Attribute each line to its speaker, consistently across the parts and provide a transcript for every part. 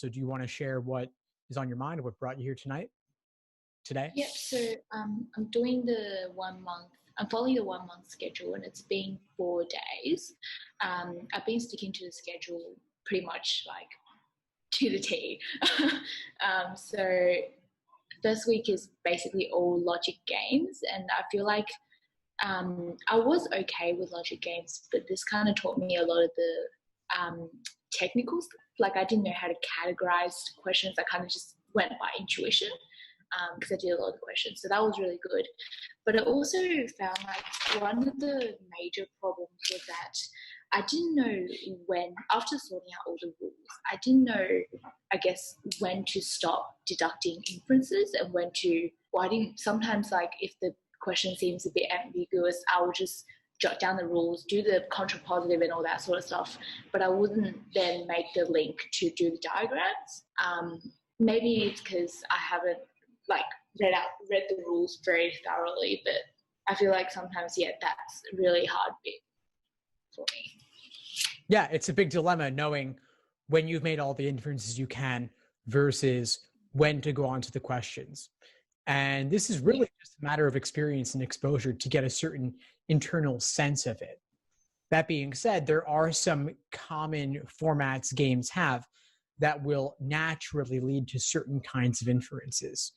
Speaker 1: So do you want to share what is on your mind, what brought you here today?
Speaker 2: Yeah, so I'm doing the 1 month, I'm following the 1 month schedule, and it's been 4 days. I've been sticking to the schedule pretty much like to the T. So first week is basically all logic games, and I feel like I was okay with logic games, but this kind of taught me a lot of the technical stuff. Like I didn't know how to categorize questions. I kind of just went by intuition because I did a lot of questions. So that was really good. But I also found like one of the major problems was that I didn't know when, after sorting out all the rules, I didn't know, I guess, when to stop deducting inferences and when to, well, I didn't, sometimes like if the question seems a bit ambiguous, I would just jot down the rules, do the contrapositive and all that sort of stuff, but I wouldn't then make the link to do the diagrams. Maybe it's because I haven't like read the rules very thoroughly, but I feel like sometimes, yeah, that's a really hard bit for me.
Speaker 1: Yeah, it's a big dilemma knowing when you've made all the inferences you can versus when to go on to the questions. And this is really just a matter of experience and exposure to get a certain internal sense of it. That being said, there are some common formats games have that will naturally lead to certain kinds of inferences.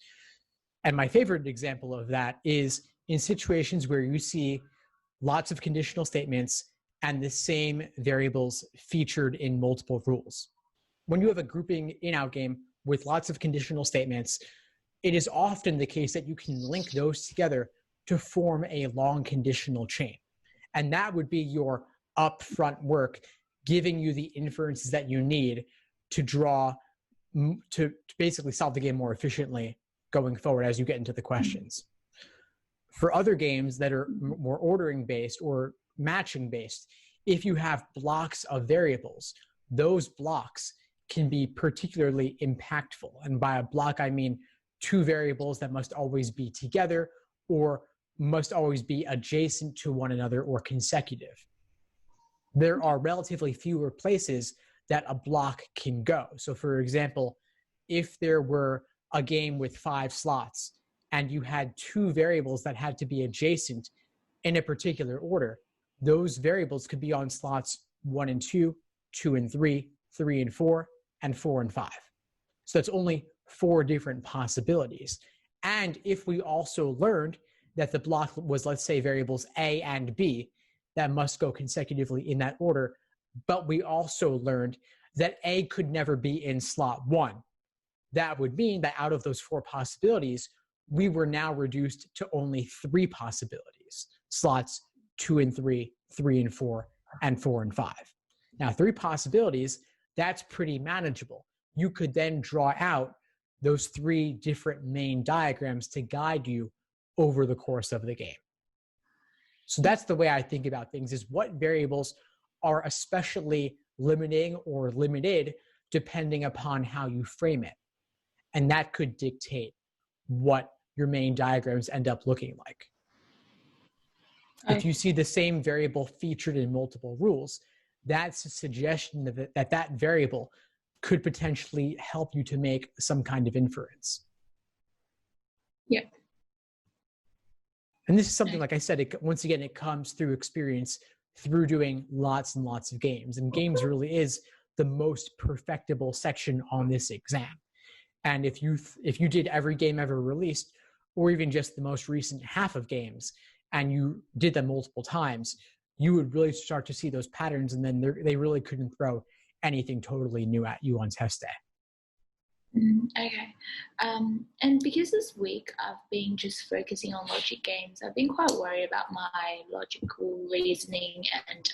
Speaker 1: And my favorite example of that is in situations where you see lots of conditional statements and the same variables featured in multiple rules. When you have a grouping in-out game with lots of conditional statements, it is often the case that you can link those together to form a long conditional chain. And that would be your upfront work, giving you the inferences that you need to draw, to basically solve the game more efficiently going forward as you get into the questions. For other games that are more ordering based or matching based, if you have blocks of variables, those blocks can be particularly impactful. And by a block, I mean two variables that must always be together or must always be adjacent to one another or consecutive. There are relatively fewer places that a block can go. So for example, if there were a game with 5 slots and you had 2 variables that had to be adjacent in a particular order, those variables could be on slots 1 and 2, 2 and 3, 3 and 4, and 4 and 5. So that's only 4 different possibilities. And if we also learned that the block was, let's say, variables A and B that must go consecutively in that order, but we also learned that A could never be in slot 1, that would mean that out of those 4 possibilities, we were now reduced to only 3 possibilities, slots 2 and 3, 3 and 4, and 4 and 5. Now, 3 possibilities, that's pretty manageable. You could then draw out those 3 different main diagrams to guide you over the course of the game. So that's the way I think about things, is what variables are especially limiting or limited depending upon how you frame it. And that could dictate what your main diagrams end up looking like. If you see the same variable featured in multiple rules, that's a suggestion that that variable could potentially help you to make some kind of inference.
Speaker 2: Yeah.
Speaker 1: And this is something, like I said, once again, it comes through experience, through doing lots and lots of games. And games really is the most perfectible section on this exam. And if you did every game ever released, or even just the most recent half of games, and you did them multiple times, you would really start to see those patterns, and then they really couldn't throw anything totally new at you on test day.
Speaker 2: Okay. And because this week I've been just focusing on logic games, I've been quite worried about my logical reasoning and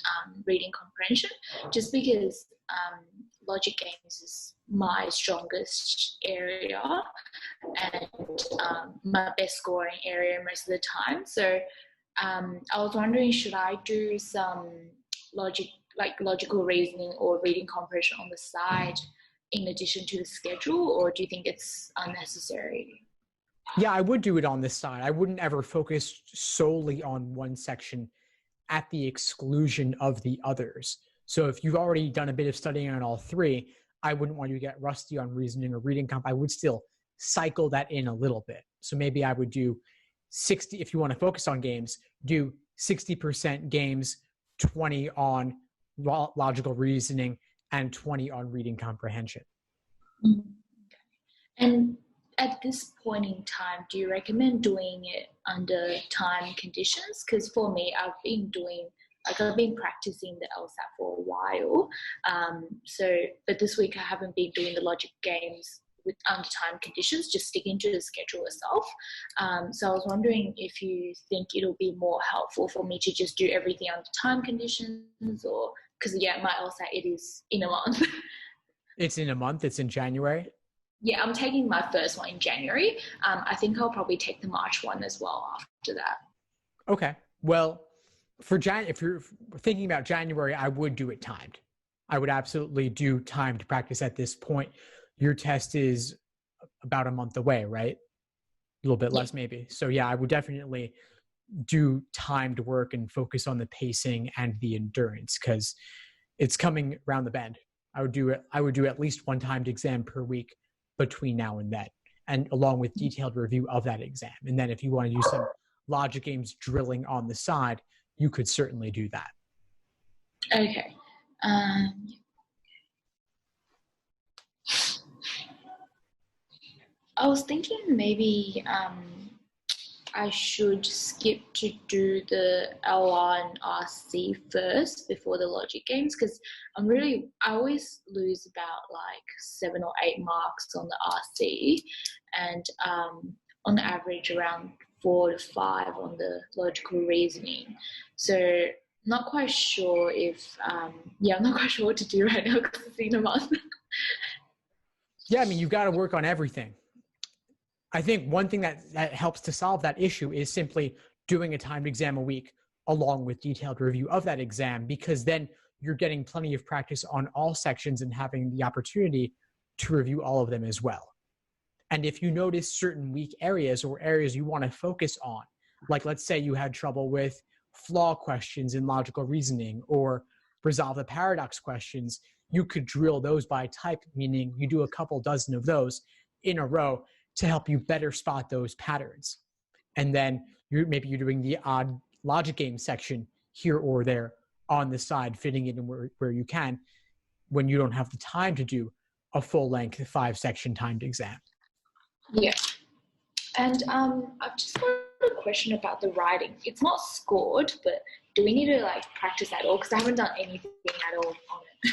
Speaker 2: reading comprehension, just because logic games is my strongest area and my best scoring area most of the time. So I was wondering, should I do some logical reasoning or reading comprehension on the side in addition to the schedule, or do you think it's unnecessary?
Speaker 1: Yeah, I would do it on this side. I wouldn't ever focus solely on one section at the exclusion of the others. So if you've already done a bit of studying on all 3, I wouldn't want you to get rusty on reasoning or reading comp. I would still cycle that in a little bit. So maybe I would do 60, if you want to focus on games, do 60% games, 20 on logical reasoning, and 20 on reading comprehension.
Speaker 2: Mm. And at this point in time, do you recommend doing it under time conditions? Because for me, I've been practicing the LSAT for a while. But this week I haven't been doing the logic games under time conditions, just sticking to the schedule itself. So I was wondering if you think it'll be more helpful for me to just do everything under time conditions, or because my LSAT, it is in a month.
Speaker 1: It's in a month. It's in January.
Speaker 2: Yeah, I'm taking my first one in January. I think I'll probably take the March one as well after that.
Speaker 1: Okay. Well, if you're thinking about January, I would do it timed. I would absolutely do timed practice at this point. Your test is about a month away, right? A little bit less maybe. So yeah, I would definitely do timed work and focus on the pacing and the endurance, because it's coming around the bend. I would do at least one timed exam per week between now and then, and along with detailed review of that exam. And then if you want to do some logic games drilling on the side, you could certainly do that.
Speaker 2: Okay. I was thinking maybe I should skip to do the LR and RC first before the logic games, because I always lose about like 7 or 8 marks on the RC, and on average around 4 to 5 on the logical reasoning. So not quite sure if I'm not quite sure what to do right now because it's in a month.
Speaker 1: Yeah, I mean, you've got to work on everything. I think one thing that helps to solve that issue is simply doing a timed exam a week along with detailed review of that exam, because then you're getting plenty of practice on all sections and having the opportunity to review all of them as well. And if you notice certain weak areas or areas you want to focus on, like let's say you had trouble with flaw questions in logical reasoning or resolve the paradox questions, you could drill those by type, meaning you do a couple dozen of those in a row to help you better spot those patterns. And then you're doing the odd logic game section here or there on the side, fitting it in where you can, when you don't have the time to do a full-length 5-section timed exam.
Speaker 2: Yeah. And I've just got a question about the writing. It's not scored, but do we need to like practice at all? Because I haven't done anything at all on it.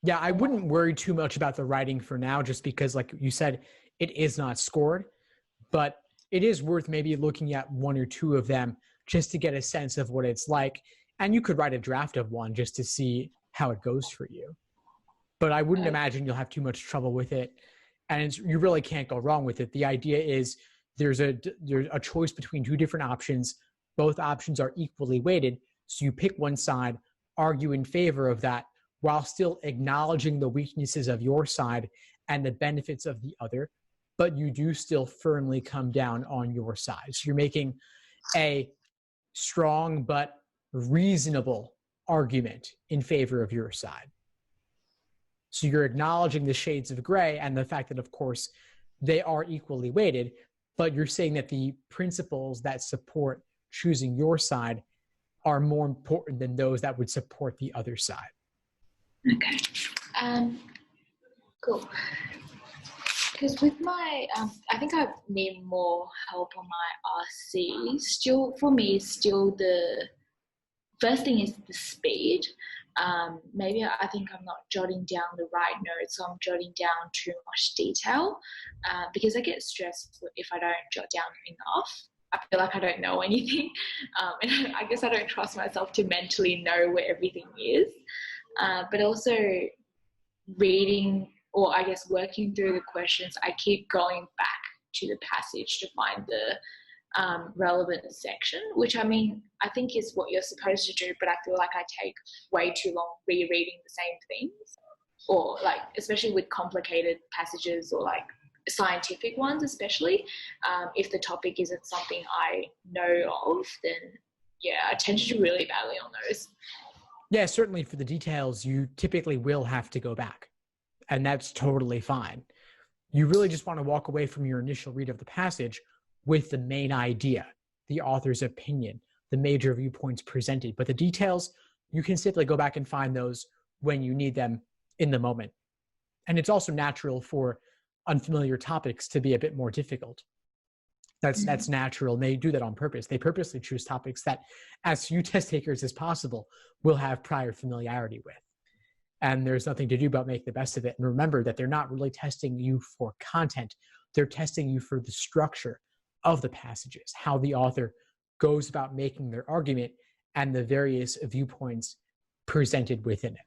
Speaker 1: Yeah, I wouldn't worry too much about the writing for now, just because, like you said, it is not scored, but it is worth maybe looking at 1 or 2 of them just to get a sense of what it's like. And you could write a draft of one just to see how it goes for you. But I wouldn't imagine you'll have too much trouble with it. And you really can't go wrong with it. The idea is there's a choice between 2 different options. Both options are equally weighted. So you pick one side, argue in favor of that, while still acknowledging the weaknesses of your side and the benefits of the other, but you do still firmly come down on your side. So you're making a strong but reasonable argument in favor of your side. So you're acknowledging the shades of gray and the fact that, of course, they are equally weighted, but you're saying that the principles that support choosing your side are more important than those that would support the other side.
Speaker 2: Okay. Cool. Because with my, I think I need more help on my RC. Still, for me, the first thing is the speed. Maybe I think I'm not jotting down the right notes, so I'm jotting down too much detail because I get stressed if I don't jot down enough. I feel like I don't know anything. And I guess I don't trust myself to mentally know where everything is. But also reading, or I guess working through the questions, I keep going back to the passage to find the relevant section, which I mean, I think is what you're supposed to do, but I feel like I take way too long rereading the same things, or like, especially with complicated passages or like scientific ones, especially if the topic isn't something I know of, then yeah, I tend to do really badly on those.
Speaker 1: Yeah, certainly for the details, you typically will have to go back. and that's totally fine. You really just want to walk away from your initial read of the passage with the main idea, the author's opinion, the major viewpoints presented. But the details, you can simply go back and find those when you need them in the moment. And it's also natural for unfamiliar topics to be a bit more difficult. That's natural. And they do that on purpose. They purposely choose topics that as few test takers as possible will have prior familiarity with. And there's nothing to do but make the best of it. And remember that they're not really testing you for content. They're testing you for the structure of the passages, how the author goes about making their argument and the various viewpoints presented within
Speaker 2: it.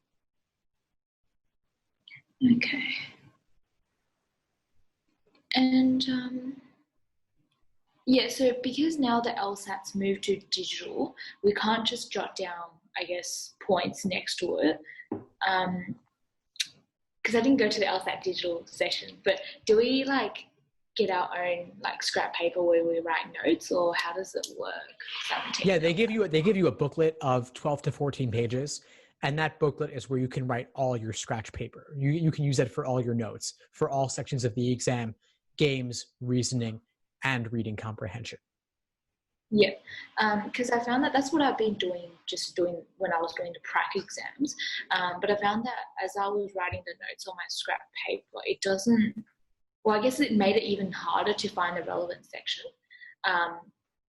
Speaker 2: Okay. And yeah, so because now the LSAT's moved to digital, we can't just jot down, I guess, points next to it. Because I didn't go to the LSAT digital session, but do we like get our own like scrap paper where we write notes, or how does it work?
Speaker 1: Yeah, they give you a booklet of 12 to 14 pages, and that booklet is where you can write all your scratch paper. You can use that for all your notes, for all sections of the exam, games, reasoning, and reading comprehension.
Speaker 2: Yeah, because I found that that's what I've been doing when I was doing the prac exams. But I found that as I was writing the notes on my scrap paper, it doesn't, well, I guess it made it even harder to find the relevant section.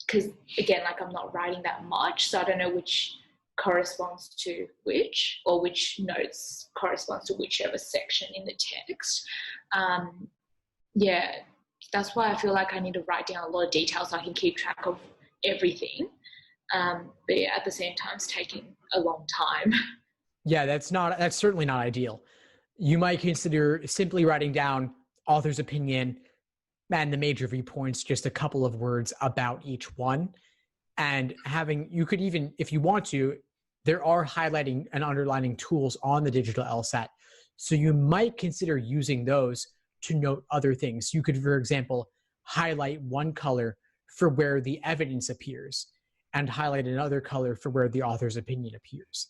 Speaker 2: Because again, like I'm not writing that much, so I don't know which corresponds to which, or which notes corresponds to whichever section in the text. Yeah, that's why I feel like I need to write down a lot of details so I can keep track of everything. But yeah, at the same time, it's taking a long time.
Speaker 1: Yeah, that's certainly not ideal. You might consider simply writing down author's opinion and the major viewpoints, just a couple of words about each one. And you could even, if you want to, there are highlighting and underlining tools on the digital LSAT. So you might consider using those to note other things. You could, for example, highlight one color for where the evidence appears and highlight another color for where the author's opinion appears.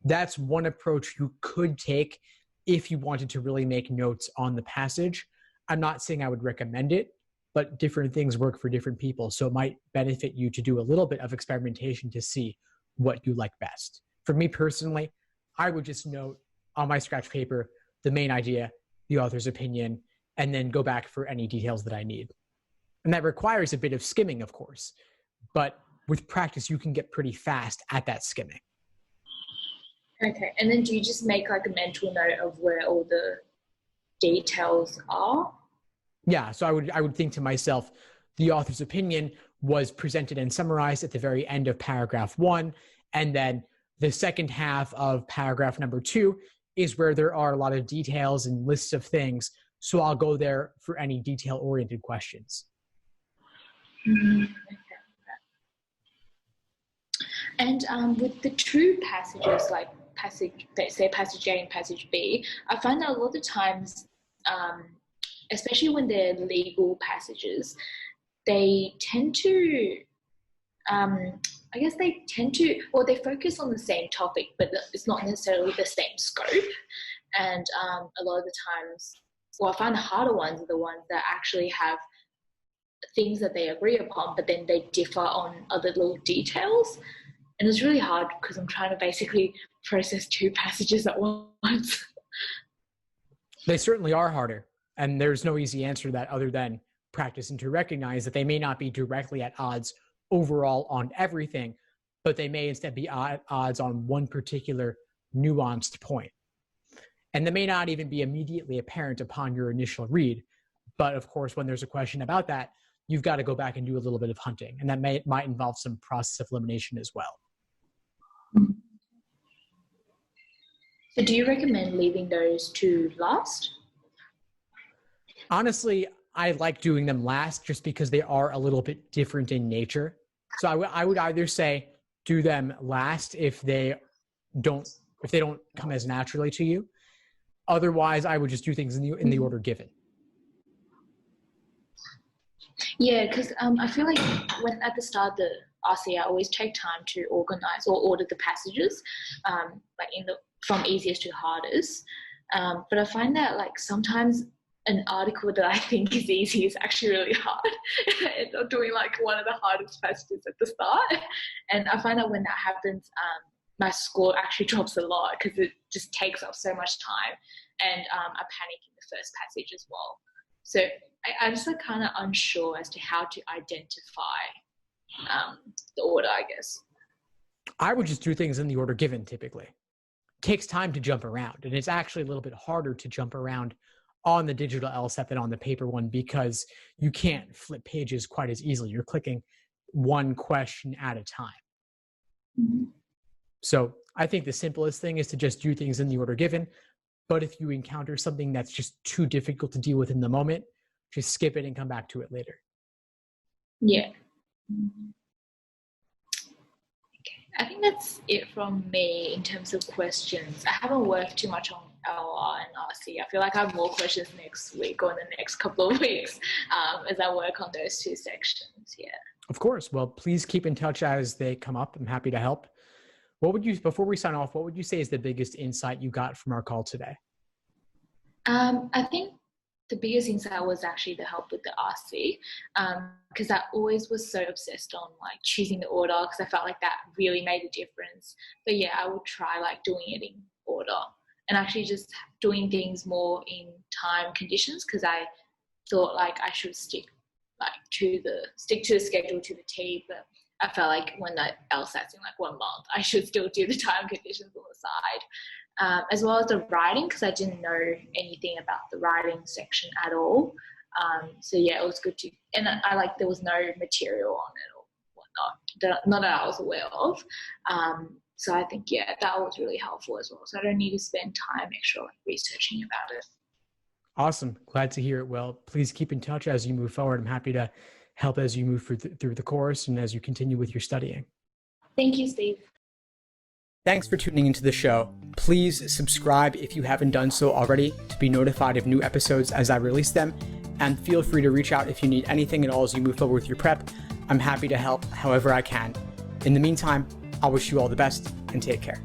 Speaker 1: That's one approach you could take if you wanted to really make notes on the passage. I'm not saying I would recommend it, but different things work for different people. So it might benefit you to do a little bit of experimentation to see what you like best. For me personally, I would just note on my scratch paper the main idea, the author's opinion, and then go back for any details that I need. And that requires a bit of skimming, of course, but with practice, you can get pretty fast at that skimming.
Speaker 2: Okay, and then do you just make like a mental note of where all the details are?
Speaker 1: Yeah, so I would think to myself, the author's opinion was presented and summarized at the very end of paragraph 1, and then the second half of paragraph number 2 is where there are a lot of details and lists of things. So I'll go there for any detail-oriented questions.
Speaker 2: Okay. And with the true passages, like passage A and passage B, I find that a lot of times, especially when they're legal passages, they tend to, they focus on the same topic, but it's not necessarily the same scope. And a lot of the times, I find the harder ones are the ones that actually have things that they agree upon, but then they differ on other little details. And it's really hard because I'm trying to basically process 2 passages at once.
Speaker 1: They certainly are harder. And there's no easy answer to that other than practice and to recognize that they may not be directly at odds overall on everything, but they may instead be at odds on one particular nuanced point. And that may not even be immediately apparent upon your initial read. But of course, when there's a question about that, you've got to go back and do a little bit of hunting. And that might involve some process of elimination as well.
Speaker 2: So do you recommend leaving those to last?
Speaker 1: Honestly, I like doing them last just because they are a little bit different in nature. So I would either say do them last if they don't come as naturally to you. Otherwise, I would just do things in the order given. Yeah,
Speaker 2: because I feel like when at the start of the RC, I always take time to organize or order the passages, from easiest to hardest. But I find that like sometimes an article that I think is easy is actually really hard. End up doing like one of the hardest passages at the start. And I find that when that happens, my score actually drops a lot because it just takes up so much time, and I panic in the first passage as well. So I just like kind of unsure as to how to identify the order, I guess.
Speaker 1: I would just do things in the order given typically. Takes time to jump around, and it's actually a little bit harder to jump around on the digital LSAT than on the paper one because you can't flip pages quite as easily. You're clicking one question at a time.
Speaker 2: Mm-hmm.
Speaker 1: So I think the simplest thing is to just do things in the order given. But if you encounter something that's just too difficult to deal with in the moment, just skip it and come back to it later.
Speaker 2: Yeah. Okay. I think that's it from me in terms of questions. I haven't worked too much on LR and RC. I feel like I have more questions next week or in the next couple of weeks as I work on those two sections. Yeah.
Speaker 1: Of course. Well, please keep in touch as they come up. I'm happy to help. Before we sign off, what would you say is the biggest insight you got from our call today?
Speaker 2: I think the biggest insight was actually the help with the RC, because I always was so obsessed on like choosing the order because I felt like that really made a difference. But yeah, I would try like doing it in order and actually just doing things more in time conditions because I thought like I should stick to the schedule to the T, but I felt like when the LSAT's in like 1 month, I should still do the time conditions on the side, as well as the writing because I didn't know anything about the writing section at all. So yeah, it was good to, and I like there was no material on it or whatnot, not that I was aware of. So I think yeah, that was really helpful as well. So I don't need to spend time extra like researching about it.
Speaker 1: Awesome. Glad to hear it. Well, please keep in touch as you move forward. I'm happy to help as you move through the course and as you continue with your studying.
Speaker 2: Thank you, Steve.
Speaker 1: Thanks for tuning into the show. Please subscribe if you haven't done so already to be notified of new episodes as I release them. And feel free to reach out if you need anything at all as you move forward with your prep. I'm happy to help however I can. In the meantime, I'll wish you all the best and take care.